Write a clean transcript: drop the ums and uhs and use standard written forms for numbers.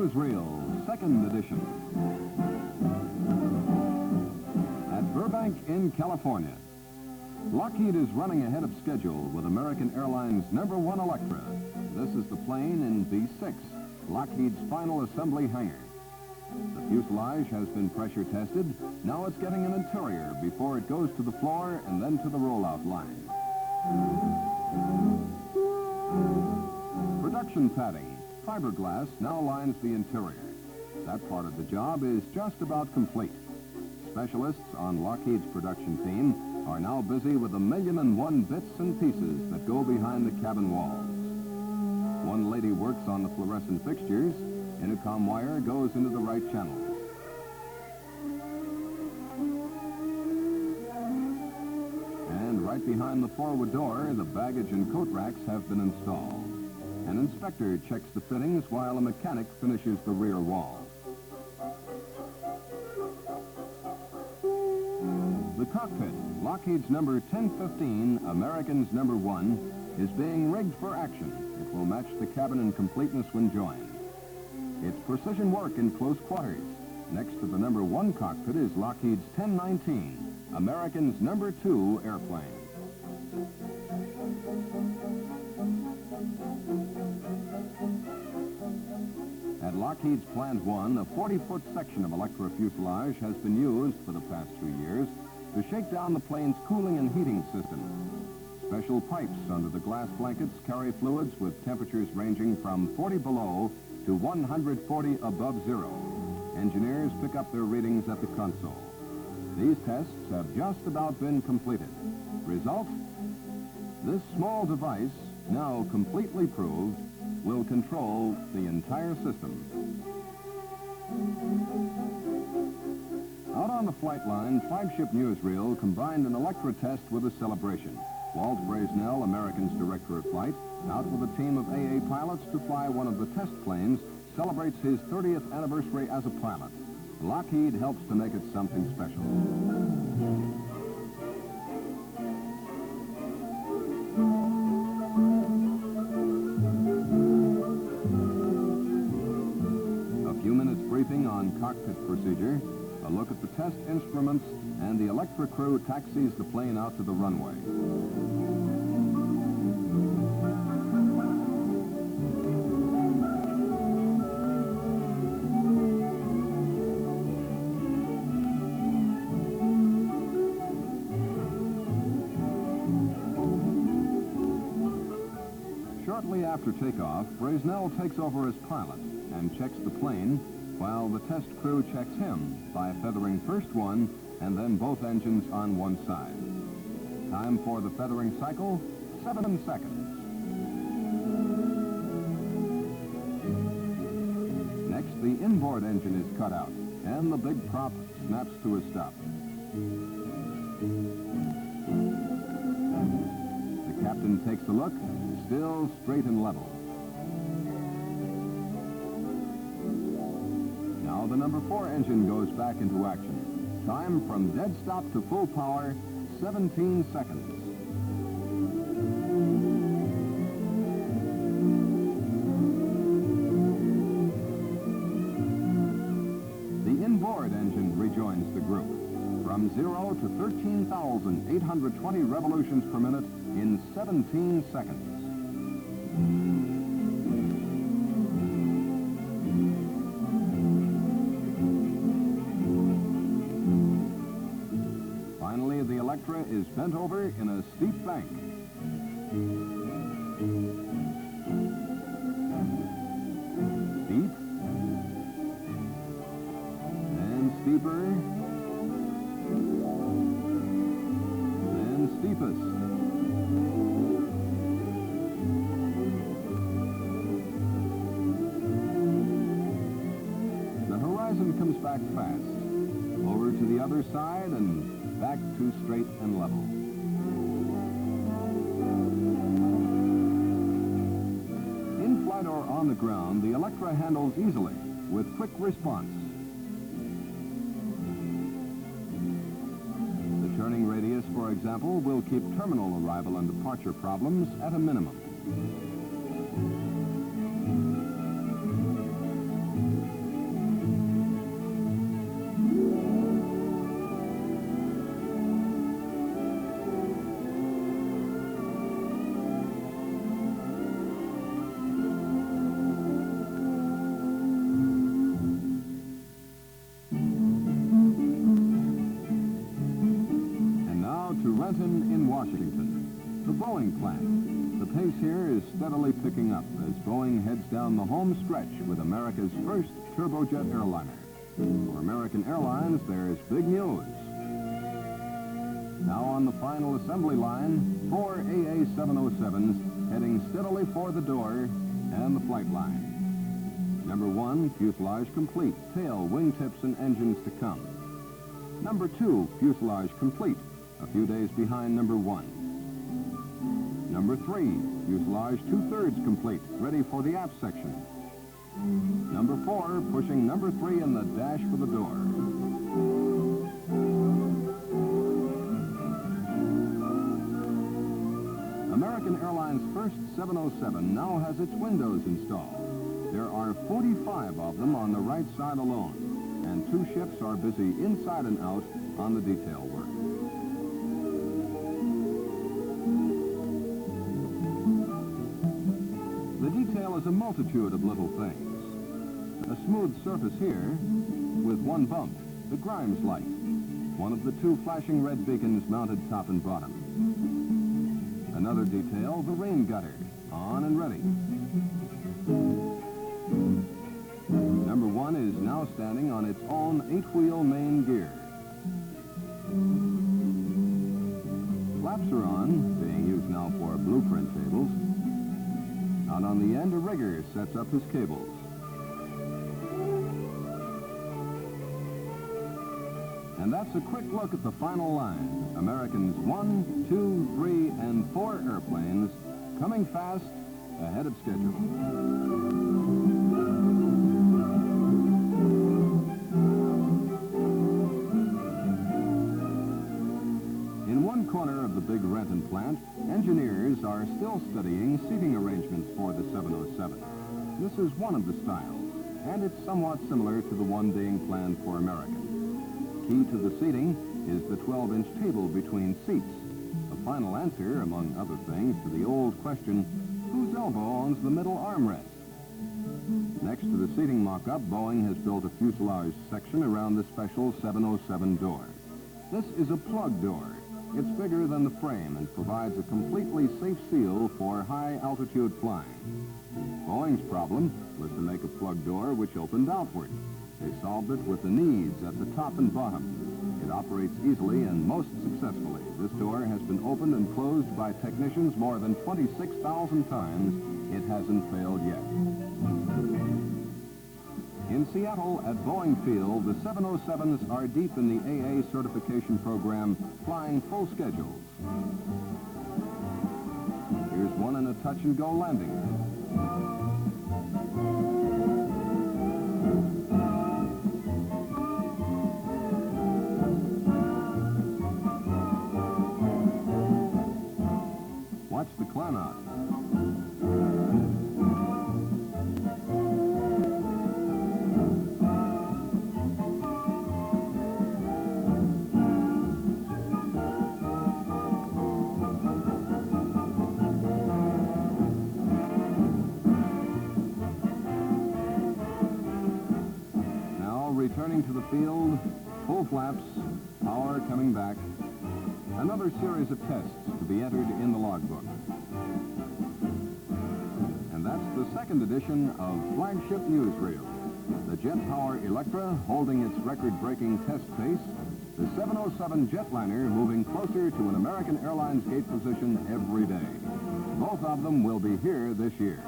Newsreel, second edition. At Burbank in California, Lockheed is running ahead of schedule with American Airlines #1 Electra. This is the plane in V6, Lockheed's final assembly hangar. The fuselage has been pressure tested. Now it's getting an interior before it goes to the floor and then to the rollout line. Production padding, fiberglass, now lines the interior. That part of the job is just about complete. Specialists on Lockheed's production team are now busy with the 1,000,001 bits and pieces that go behind the cabin walls. One lady works on the fluorescent fixtures. Intercom wire goes into the right channels. And right behind the forward door, the baggage and coat racks have been installed. An inspector checks the fittings while a mechanic finishes the rear wall. The cockpit, Lockheed's number 1015, American's #1, is being rigged for action. It will match the cabin in completeness when joined. It's precision work in close quarters. Next to the #1 cockpit is Lockheed's 1019, American's #2 airplane. At Lockheed's Plant 1, a 40-foot section of Electra fuselage has been used for the past 2 years to shake down the plane's cooling and heating system. Special pipes under the glass blankets carry fluids with temperatures ranging from 40 below to 140 above zero. Engineers pick up their readings at the console. These tests have just about been completed. Result? This small device, now completely proved, will control the entire system. Out on the flight line, Flagship Newsreel combined an Electra test with a celebration. Walt Braznell, American's director of flight, out with a team of AA pilots to fly one of the test planes, celebrates his 30th anniversary as a pilot. Lockheed helps to make it something special. A few minutes briefing on cockpit procedure, a look at the test instruments, and the Electra crew taxis the plane out to the runway. Shortly after takeoff, Braznell takes over as pilot and checks the plane, while the test crew checks him by feathering first one and then both engines on one side. Time for the feathering cycle, 7 seconds. Next, the inboard engine is cut out, and the big prop snaps to a stop. The captain takes a look, still straight and level. Now the #4 engine goes back into action. Time from dead stop to full power, 17 seconds. The inboard engine rejoins the group. From 0 to 13,820 revolutions per minute in 17 seconds. Finally, the Electra is bent over in a steep bank. Steep. And steeper. Then steepest. The horizon comes back fast. Over to the other side and back to straight and level. In flight or on the ground, the Electra handles easily with quick response. The turning radius, for example, will keep terminal arrival and departure problems at a minimum. Renton in Washington, the Boeing plant. The pace here is steadily picking up as Boeing heads down the home stretch with America's first turbojet airliner. For American Airlines, there's big news. Now on the final assembly line, 4 AA-707s heading steadily for the door and the flight line. Number 1, fuselage complete, tail, wingtips, and engines to come. Number 2, fuselage complete, a few days behind number 1. Number 3, fuselage 2/3 complete, ready for the aft section. Number 4, pushing number 3 in the dash for the door. American Airlines' first 707 now has its windows installed. There are 45 of them on the right side alone, and 2 ships are busy inside and out on the detail work. The detail is a multitude of little things. A smooth surface here with one bump, the Grimes light, one of the 2 flashing red beacons mounted top and bottom. Another detail, the rain gutter, on and ready. Number 1 is now standing on its own 8-wheel main gear. Flaps are on, being used now for blueprint tables. Out on the end, a rigger sets up his cables. And that's a quick look at the final line. Americans 1, 2, 3, and 4 airplanes coming fast ahead of schedule. In one corner of the big Renton plant, engineers are still studying seating arrangements for the 707. This is one of the styles, and it's somewhat similar to the one being planned for American. Key to the seating is the 12-inch table between seats, a final answer, among other things, to the old question, whose elbow owns the middle armrest? Next to the seating mock-up, Boeing has built a fuselage section around the special 707 door. This is a plug door. It's bigger than the frame and provides a completely safe seal for high-altitude flying. Boeing's problem was to make a plug door which opened outward. They solved it with the knees at the top and bottom. It operates easily and most successfully. This door has been opened and closed by technicians more than 26,000 times. It hasn't failed yet. In Seattle at Boeing Field, the 707s are deep in the AA certification program, flying full schedules. Here's one in a touch-and-go landing. Watch the climb out. Now returning to the field, full flaps, power coming back. Another series of tests to be entered in the logbook. And that's the second edition of Flagship Newsreel. The jet power Electra holding its record-breaking test pace, the 707 jetliner moving closer to an American Airlines gate position every day. Both of them will be here this year.